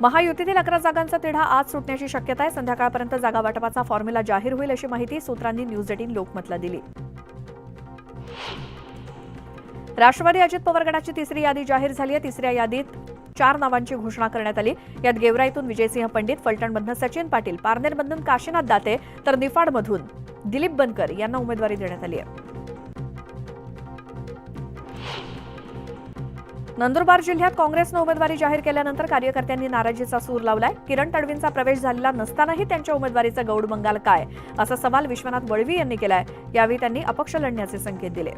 महायुतीतील 11 जागांचा तिढा आज सुटण्याची शक्यता आहे। संध्याकाळपर्यंत जागा वाटपाचा फॉर्म्युला जाहीर होईल अशी माहिती सूत्रांनी न्यूज 18 लोकमतला दिली। राष्ट्रवादी अजित पवार गटाची तिसरी यादी जाहीर झाली आहे। तिसऱ्या यादीत 4 नावांची घोषणा करण्यात आली। यात गेवराईतून विजयसिंह पंडित, फलटणमधून सचिन पाटील, पारनेरमधून काशीनाथ दाते तर निफाडमधून दिलीप बनकर यांना उमेदवारी देण्यात आली आहे। नंदुरबार जिल्ह्यात काँग्रेसनं उमेदवारी जाहीर केल्यानंतर कार्यकर्त्यांनी नाराजीचा सूर लावलाय। किरण तडवींचा प्रवेश झालेला नसतानाही त्यांच्या उमेदवारीचं गौड बंगाल काय, असा सवाल विश्वनाथ वळवी यांनी केलाय। यावेळी त्यांनी अपक्ष लढण्याचे संकेत दिले।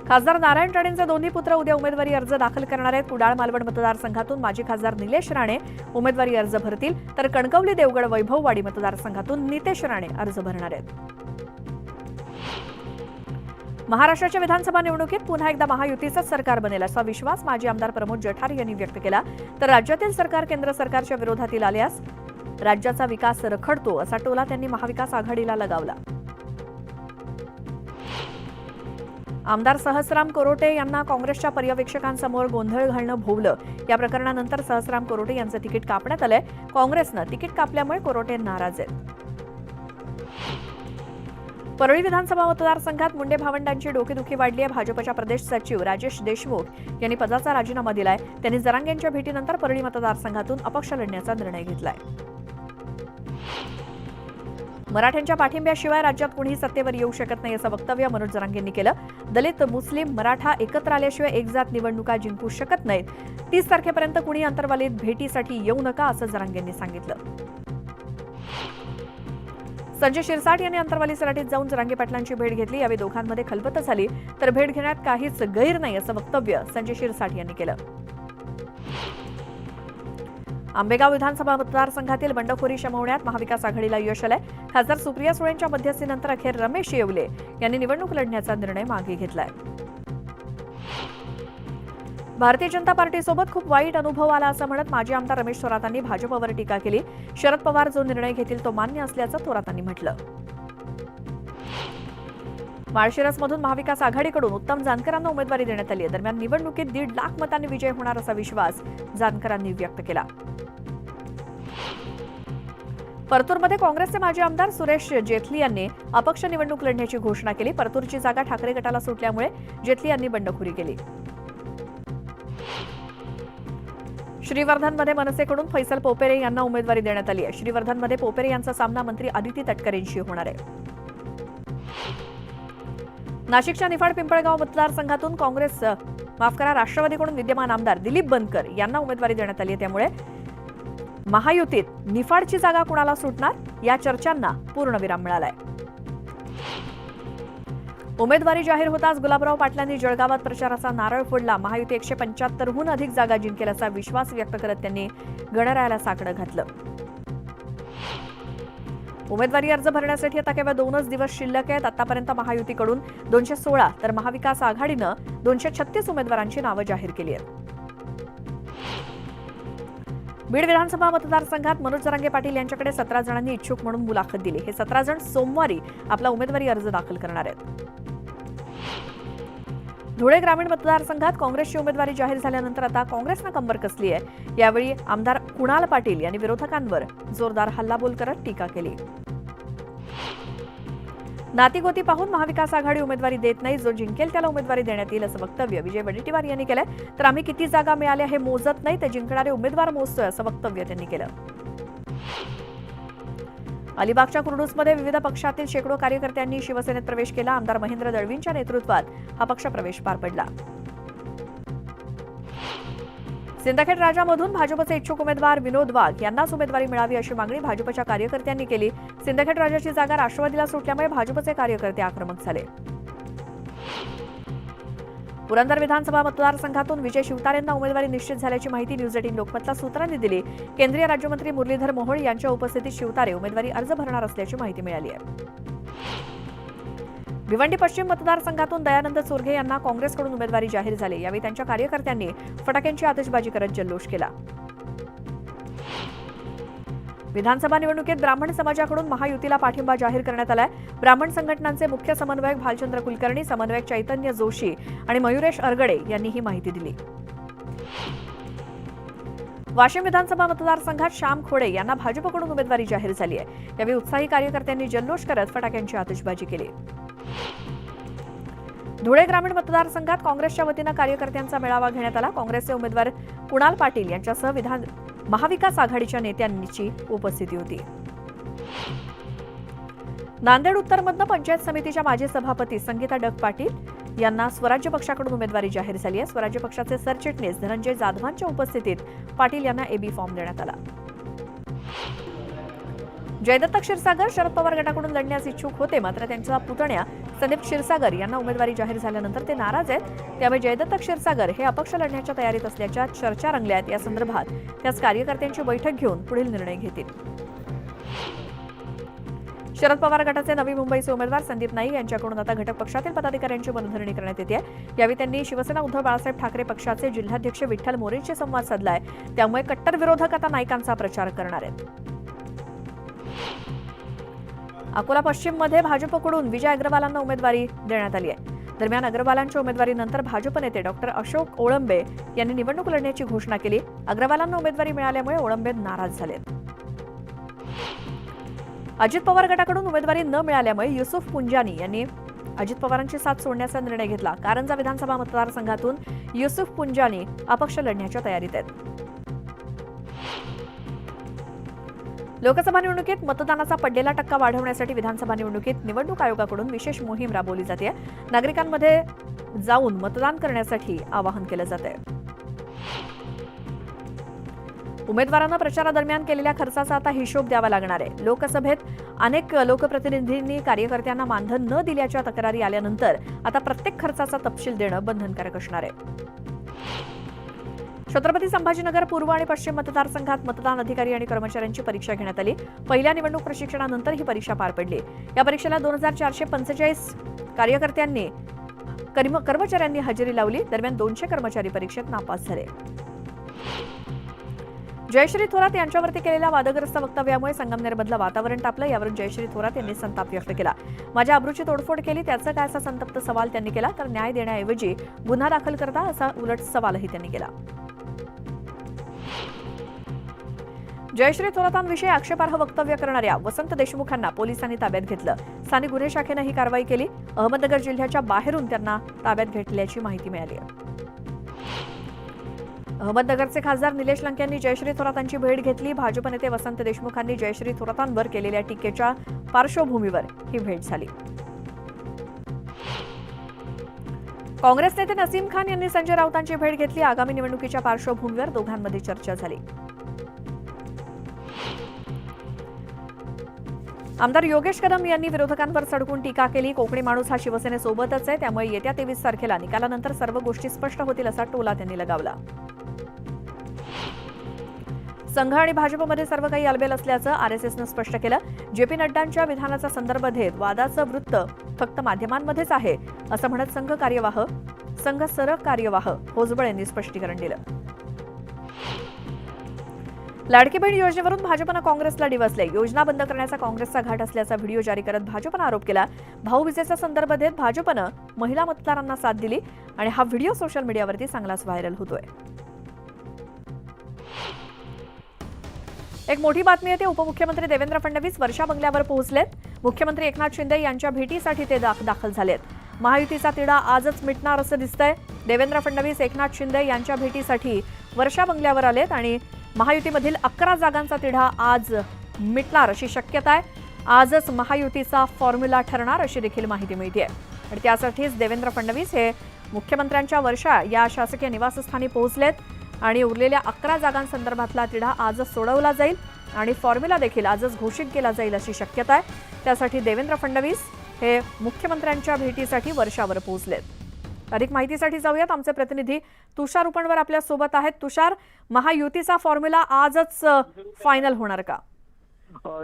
खासदार नारायण राणेंचे दोन्ही पुत्र उद्या उमेदवारी अर्ज दाखल करणार आहेत। कुडाळ मालवण मतदारसंघातून माजी खासदार निलेश राणे उमेदवारी अर्ज भरतील, तर कणकवली देवगड वैभववाडी मतदारसंघातून नितेश राणे अर्ज भरणार आहेत। महाराष्ट्राच्या विधानसभा निवडणुकीत पुन्हा एकदा महायुतीचंच सरकार बनेल असा विश्वास माजी आमदार प्रमोद जठार यांनी व्यक्त केला। तर राज्यातील सरकार केंद्र सरकारच्या विरोधातील आल्यास राज्याचा विकास रखडतो असा टोला त्यांनी महाविकास आघाडीला लगावला। आमदार सहस्राम कोरोटे यांना काँग्रेसच्या पर्यवेक्षकांसमोर गोंधळ घालणं भोवलं। या प्रकरणानंतर सहस्राम कोरोटे यांचं तिकीट कापण्यात आलंय। काँग्रेसनं तिकीट कापल्यामुळे कोरोटे नाराज आहेत। परळी विधानसभा मतदारसंघात मुंडे भावंडांची डोकेदुखी वाढली आहे। भाजपच्या प्रदेश सचिव राजेश देशमुख यांनी पदाचा राजीनामा दिलाय। त्यांनी जरांगेंच्या भेटीनंतर परळी मतदारसंघातून अपक्ष लढण्याचा निर्णय घेतलाय। मराठ्यांच्या पाठिंब्याशिवाय राज्यात कुणीही सत्तेवर येऊ शकत नाही असं वक्तव्य मनोज जरांगेंनी केलं। दलित, मुस्लिम, मराठा एकत्र आल्याशिवाय एक जात निवडणुका जिंकू शकत नाहीत। 30 तारखेपर्यंत कुणी अंतर्वालीत भेटीसाठी येऊ नका असं जरांगेंनी सांगितलं। संजय शिरसाट यांनी अंतर्वाली सराटीत जाऊन जरांगे पाटलांची भेट घेतली। यावेळी दोघांमध्ये खलबत झाली, तर भेट घेण्यात काहीच गैर नाही असं वक्तव्य संजय शिरसाट यांनी केलं। आंबेगाव विधानसभा मतदारसंघातील बंडखोरी शमवण्यात महाविकास आघाडीला यश आलंय। खासदार सुप्रिया सुळेंच्या मध्यस्थीनंतर अखेर रमेश येवले यांनी निवडणूक लढण्याचा निर्णय मागे घेतलाय। भारतीय जनता पार्टीसोबत खूप वाईट अनुभव आला असं म्हणत माजी आमदार रमेश थोरातांनी भाजपवर टीका केली। शरद पवार जो निर्णय घेतील तो मान्य असल्याचं थोरातांनी म्हटलं। माळशिरसमधून महाविकास आघाडीकडून उत्तम जानकरांना उमेदवारी देण्यात आली आहे। दरम्यान निवडणुकीत 1.5 लाख मतांनी विजय होणार असा विश्वास जानकरांनी व्यक्त केला। परतूरमध्ये काँग्रेसचे माजी आमदार सुरेश जेथली यांनी अपक्ष निवडणूक लढण्याची घोषणा केली। परतूरची जागा ठाकरे गटाला सुटल्यामुळे जेथली यांनी बंडखोरी केली। श्रीवर्धनमध्ये मनसेकडून फैसल पोपेरे यांना उमेदवारी देण्यात आली आहे। श्रीवर्धनमध्ये पोपेरे यांचा सामना मंत्री आदिती तटकरेंशी होणार आहे। नाशिकच्या निफाड पिंपळगाव मतदारसंघातून राष्ट्रवादीकडून विद्यमान आमदार दिलीप बनकर यांना उमेदवारी देण्यात आली आहे। त्यामुळे महायुतीत निफाडची जागा कुणाला सुटणार या चर्चांना पूर्णविराम मिळालाय। उमेदवारी जाहीर होताच गुलाबराव पाटलांनी जळगावात प्रचाराचा नारळ फोडला। महायुती 175हून अधिक जागा जिंकेल असा विश्वास व्यक्त करत त्यांनी गणरायाला साकडं घातलं। उमेदवारी अर्ज भरण्यासाठी आता केवळ 2च दिवस शिल्लक आहेत। आतापर्यंत महायुतीकडून 216 तर महाविकास आघाडीनं 236 उमेदवारांची नावं जाहीर केली आहेत। बीड विधानसभा मतदारसंघात मनोज जरांगे पाटील यांच्याकडे 17 जणांनी इच्छुक म्हणून मुलाखत दिली। हे 17 जण सोमवारी आपला उमेदवारी अर्ज दाखल करणार आहेत। धुळे ग्रामीण मतदारसंघात काँग्रेसची उमेदवारी जाहीर झाल्यानंतर आता काँग्रेसनं कंबर कसली आहे। यावेळी आमदार कुणाल पाटील यांनी विरोधकांवर जोरदार हल्लाबोल करत टीका केली। नातीगोती पाहून महाविकास आघाडी उमेदवारी देत नाही, जो जिंकेल त्याला उमेदवारी देण्यात येईल असं वक्तव्य विजय वडेट्टीवार यांनी केलंय। तर आम्ही किती जागा मिळाल्या हे मोजत नाही, ते जिंकणारे उमेदवार मोजतोय असं वक्तव्य त्यांनी केलं। अलिबागच्या कुर्डूसमध्ये विविध पक्षातील शेकडो कार्यकर्त्यांनी शिवसेनेत प्रवेश केला। आमदार महेंद्र दळवींच्या नेतृत्वात हा पक्ष प्रवेश पार पडला। सिंदखेड राजामधून भाजपचे इच्छुक उमेदवार विनोद वाघ यांनाच उमेदवारी मिळावी अशी मागणी भाजपच्या कार्यकर्त्यांनी केली। सिंदखेड राजाची जागा राष्ट्रवादीला सुटल्यामुळे भाजपचे कार्यकर्ते आक्रमक झाले। पुरंदर विधानसभा मतदारसंघातून विजय शिवतारेंना उमेदवारी निश्चित झाल्याची माहिती न्यूज 18 लोकमतला सूत्रांनी दिली। केंद्रीय राज्यमंत्री मुरलीधर मोहोळ यांच्या उपस्थितीत शिवतारे उमेदवारी अर्ज भरणार असल्याची माहिती मिळाली आहे। भिवंडी पश्चिम मतदारसंघातून दयानंद चोरघे यांना काँग्रेसकडून उमेदवारी जाहीर झाली। यावेळी त्यांच्या कार्यकर्त्यांनी फटाक्यांची आतिषबाजी करत जल्लोष केला। विधानसभा निवडणुकीत ब्राह्मण समाजाकडून महायुतीला पाठिंबा जाहीर करण्यात आलाय। ब्राह्मण संघटनांचे मुख्य समन्वयक भालचंद्र कुलकर्णी, समन्वयक चैतन्य जोशी आणि मयुरेश अरगडे यांनी ही माहिती दिली। वाशिम विधानसभा मतदारसंघात श्याम खोडे यांना भाजपकडून उमेदवारी जाहीर झाली आहे। यावेळी उत्साही कार्यकर्त्यांनी जल्लोष करत फटाक्यांची आतिषबाजी केली। धुळे ग्रामीण मतदारसंघात काँग्रेसच्या वतीनं कार्यकर्त्यांचा मेळावा घेण्यात आला। काँग्रेसचे उमेदवार कुणाल पाटील यांच्यासह महाविकास आघाडीच्या नेत्यांची उपस्थिती होती। नांदेड उत्तरमधनं पंचायत समितीच्या माजी सभापती संगीता डग पाटील यांना स्वराज्य पक्षाकडून उमेदवारी जाहीर झाली आहे। स्वराज्य पक्षाचे सरचिटणीस धनंजय जाधवांच्या उपस्थितीत पाटील यांना एबी फॉर्म देण्यात आला। जयदत्त क्षीरसागर शरद पवार गटाकडून लढण्यास इच्छुक होते, मात्र त्यांच्या पुतण्या संदीप क्षीरसागर यांना उमेदवारी जाहीर झाल्यानंतर ते नाराज आहेत। त्यामुळे जयदत्त क्षीरसागर हे अपक्ष लढण्याच्या तयारीत असल्याच्या चर्चा रंगल्यात। या संदर्भात त्याच कार्यकर्त्यांची बैठक घेऊन पुढील निर्णय घेतील। शरद पवार गटाचे नवी मुंबईचे उमेदवार संदीप नाईक यांच्याकडून आता घटक पक्षातील पदाधिकाऱ्यांची मनधरणी करण्यात येते। यावेळी त्यांनी शिवसेना उद्धव बाळासाहेब ठाकरे पक्षाचे जिल्हाध्यक्ष विठ्ठल मोरेंशी संवाद साधलाय। त्यामुळे कट्टर विरोधक आता नाईकांचा प्रचार करणार आहेत। अकोला पश्चिममध्ये भाजपकडून विजय अग्रवालांना उमेदवारी देण्यात आली आहे। दरम्यान अग्रवालांच्या उमेदवारीनंतर भाजप नेते डॉक्टर अशोक ओळंबे यांनी निवडणूक लढण्याची घोषणा केली। अग्रवालांना उमेदवारी मिळाल्यामुळे ओळंबे नाराज झाले। अजित पवार गटाकडून उमेदवारी न मिळाल्यामुळे युसुफ पुंजानी यांनी अजित पवारांची साथ सोडण्याचा निर्णय घेतला। कारंजा विधानसभा मतदारसंघातून युसुफ पुंजानी अपक्ष लढण्याच्या तयारीत आहेत। लोकसभा निवडणुकीत मतदानाचा पडलेला टक्का वाढवण्यासाठी विधानसभा निवडणुकीत निवडणूक आयोगाकडून विशेष मोहीम राबवली जाते। नागरिकांमध्ये जाऊन मतदान करण्यासाठी आवाहन केलं जाते। उमेदवारांना प्रचारादरम्यान केलेल्या खर्चाचा आता हिशोब द्यावा लागणार आहे। लोकसभेत अनेक लोकप्रतिनिधींनी कार्यकर्त्यांना मानधन न दिल्याच्या तक्रारी आल्यानंतर आता प्रत्येक खर्चाचा तपशील देणं बंधनकारक असणार आहे। छत्रपती संभाजीनगर पूर्व आणि पश्चिम मतदारसंघात मतदान अधिकारी आणि कर्मचाऱ्यांची परीक्षा घेण्यात आली। पहिल्या निवडणूक प्रशिक्षणानंतर ही परीक्षा पार पडली। या परीक्षेला 2445 कार्यकर्त्यांनी कर्मचाऱ्यांनी हजेरी लावली। दरम्यान 200 कर्मचारी परीक्षेत नापास झाले। जयश्री थोरात यांच्यावरती केलेल्या वादग्रस्त वक्तव्यामुळे संगमनेरमधलं वातावरण तापलं। यावरून जयश्री थोरात यांनी संताप व्यक्त केला। माझ्या अब्रूची तोडफोड केली, त्याचं काय असा संतप्त सवाल त्यांनी केला, तर न्याय देण्याऐवजी गुन्हा दाखल करता असा उलट सवालही त्यांनी केला। जयश्री थोरातांविषयी आक्षेपार्ह वक्तव्य करणाऱ्या वसंत देशमुखांना पोलिसांनी ताब्यात घेतलं। स्थानिक गुन्हे शाखेनं ही कारवाई केली। अहमदनगर जिल्ह्याच्या बाहेरून त्यांना ताब्यात घेतल्याची माहिती मिळाली आहे। अहमदनगरचे खासदार निलेश लंके यांनी जयश्री थोरातांची भेट घेतली। भाजप नेते वसंत देशमुखांनी जयश्री थोरातांवर केलेल्या टीकेच्या पार्श्वभूमीवर ही भेट झाली। काँग्रेस नेते नसीम खान यांनी संजय राऊतांची भेट घेतली। आगामी निवडणुकीच्या पार्श्वभूमीवर दोघांमध्ये चर्चा झाली। आमदार योगेश कदम यांनी विरोधकांवर सडकून टीका केली। कोकणी माणूस हा शिवसेनेसोबतच आहे, त्यामुळे येत्या 23 तारखेला निकालानंतर सर्व गोष्टी स्पष्ट होतील असा टोला त्यांनी लगावला। संघ आणि भाजपमध्ये सर्व काही अलबेल असल्याचं आरएसएसनं स्पष्ट केलं। जेपी नड्डांच्या विधानाचा संदर्भ देत वादाचं वृत्त फक्त माध्यमांमध्येच आहे असं म्हणत संघ सरकार्यवाह भोसबळ यांनी स्पष्टीकरण दिलं। लाडकी बहीण योजनेवरून भाजपनं काँग्रेसला डिवचले। योजना बंद करण्याचा काँग्रेसचा घाट असल्याचा व्हिडिओ जारी करत भाजपनं आरोप केला। भाऊबीजेचा संदर्भ देत भाजपनं महिला मतदारांना साथ दिली आणि हा व्हिडिओ सोशल मीडियावरती चांगलाच व्हायरल होतोय। एक मोठी बातमी येते। उपमुख्यमंत्री देवेंद्र फडणवीस वर्षा बंगल्यावर पोहोचलेत। मुख्यमंत्री एकनाथ शिंदे यांच्या भेटीसाठी ते दाखल झालेत। महायुतीचा तिढा आजच मिटणार असं दिसतंय। देवेंद्र फडणवीस एकनाथ शिंदे यांच्या भेटीसाठी वर्षा बंगल्यावर आलेत आणि महायुतीमधील 11 जागांचा तिढा आज मिटणार अशी शक्यता आहे। आजच महायुतीचा फॉर्म्युला ठरणार अशी देखील माहिती मिळते आणि त्यासाठीच देवेंद्र फडणवीस हे मुख्यमंत्र्यांच्या वर्षा या शासकीय निवासस्थानी पोहोचलेत आणि उरलेल्या 11 जागांसंदर्भातला तिढा आजच सोडवला जाईल आणि फॉर्म्युला देखील आजच घोषित केला जाईल अशी शक्यता आहे। त्यासाठी देवेंद्र फडणवीस हे मुख्यमंत्र्यांच्या भेटीसाठी वर्षावर पोहोचलेत। अधिक माहितीसाठी जाऊयात, आमचे प्रतिनिधी तुषार उपणवर आपल्या सोबत आहेत। तुषार, महायुतीचा फॉर्म्युला आजच फायनल होणार का?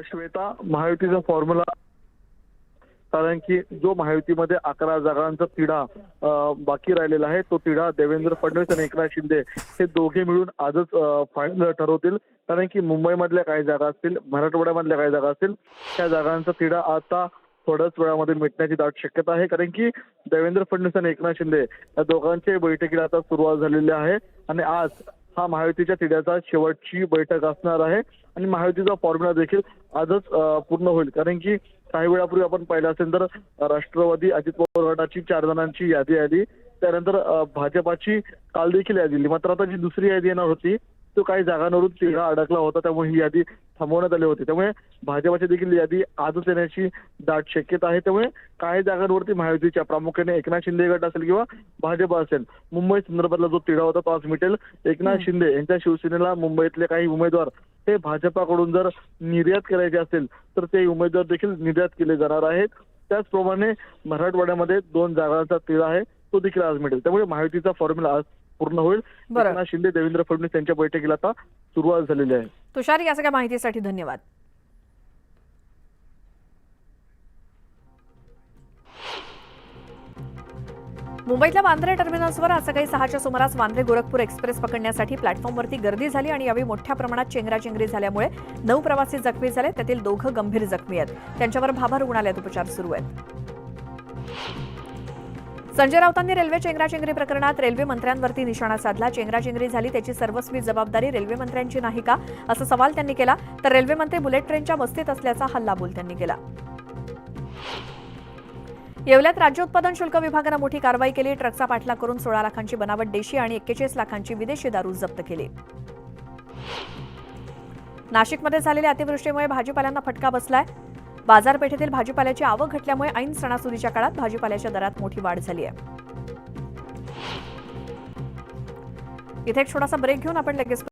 श्वेता, महायुतीचा फॉर्म्युला, कारण की जो महायुतीमध्ये 11 जागांचा तिढा बाकी राहिलेला आहे तो तिढा देवेंद्र फडणवीस आणि एकनाथ शिंदे हे दोघे मिळून आजच फायनल ठरवतील। कारण की मुंबईमधल्या काही जागा असतील, मराठवाड्यामधल्या काही जागा असतील, त्या जागांचा तिढा आता थोड्याच वेळामध्ये मिटण्याची दाट शक्यता आहे. कारण की देवेंद्र फडणवीस आणि एकनाथ शिंदे या दोघांच्या बैठकीला आता सुरुवात झालेली आहे आणि आज हा महायुतीच्या तिढ्याचा शेवटची बैठक असणार आहे आणि महायुतीचा फॉर्म्युला देखील आजच पूर्ण होईल. कारण की काही वेळापूर्वी आपण पाहिलं असेल तर राष्ट्रवादी अजित पवार गटाची 4 जणांची यादी आली. त्यानंतर भाजपाची काल देखील यादी आली. मात्र आता जी दुसरी यादी येणार होती तो काही जागांवरून तिढा अडकला होता, त्यामुळे ही यादी थांबवण्यात आली होती. त्यामुळे भाजपाची देखील यादी आजच येण्याची दाट शक्यता आहे. त्यामुळे काही जागांवरती महायुतीच्या प्रामुख्याने एकनाथ शिंदे गट असेल किंवा भाजप असेल, मुंबई संदर्भातला जो तिढा होता तो आज मिटेल. एकनाथ शिंदे यांच्या शिवसेनेला मुंबईतले काही उमेदवार हे भाजपाकडून जर निर्यात करायचे असेल तर ते उमेदवार देखील निर्यात केले जाणार आहेत. त्याचप्रमाणे मराठवाड्यामध्ये 2 जागांचा तिढा आहे तो देखील आज मिळेल. त्यामुळे महायुतीचा फॉर्म्युला आज पूर्ण होईल. बरं. एकनाथ शिंदे, देवेंद्र फडणवीस यांच्या बैठकीला आता सुरुवात झालेली आहे. तुषार, या सगळ्या माहितीसाठी धन्यवाद. मुंबईतल्या वांद्रे टर्मिनल्सवर आज सकाळी 6च्या सुमारास वांद्रे गोरखपूर एक्सप्रेस पकडण्यासाठी प्लॅटफॉर्मवरती गर्दी झाली आणि यावेळी मोठ्या प्रमाणात चेंगराचेंगरी झाल्यामुळे 9 प्रवासी जखमी झाले. त्यातील 2 गंभीर जखमी आहेत. त्यांच्यावर भाभा रुग्णालयात उपचार सुरू आहेत. संजय राऊतांनी रेल्वे चेंगराचेंगरी प्रकरणात रेल्वे मंत्र्यांवरती निशाणा साधला. चेंगराचेंगरी झाली त्याची सर्वस्वी जबाबदारी रेल्वे मंत्र्यांची नाही का, असा सवाल त्यांनी केला. तर रेल्वे मंत्री बुलेट ट्रेनच्या मस्तीत असल्याचा हल्लाबोल त्यांनी केला. येवल्यात राज्य उत्पादन शुल्क विभागानं मोठी कारवाई केली. ट्रकचा पाठलाग करून 16 लाखांची बनावट देशी आणि 41 लाखांची विदेशी दारू जप्त केली. नाशिकमध्ये झालेल्या अतिवृष्टीमुळे भाजीपाल्यांना फटका बसलाय. बाजारपेठेतील भाजीपाल्याची आवक घटल्यामुळे ऐन सणासुदीच्या काळात भाजीपाल्याच्या दरात मोठी वाढ झाली आहे. इथे एक छोटासा ब्रेक घेऊन आपण लगेच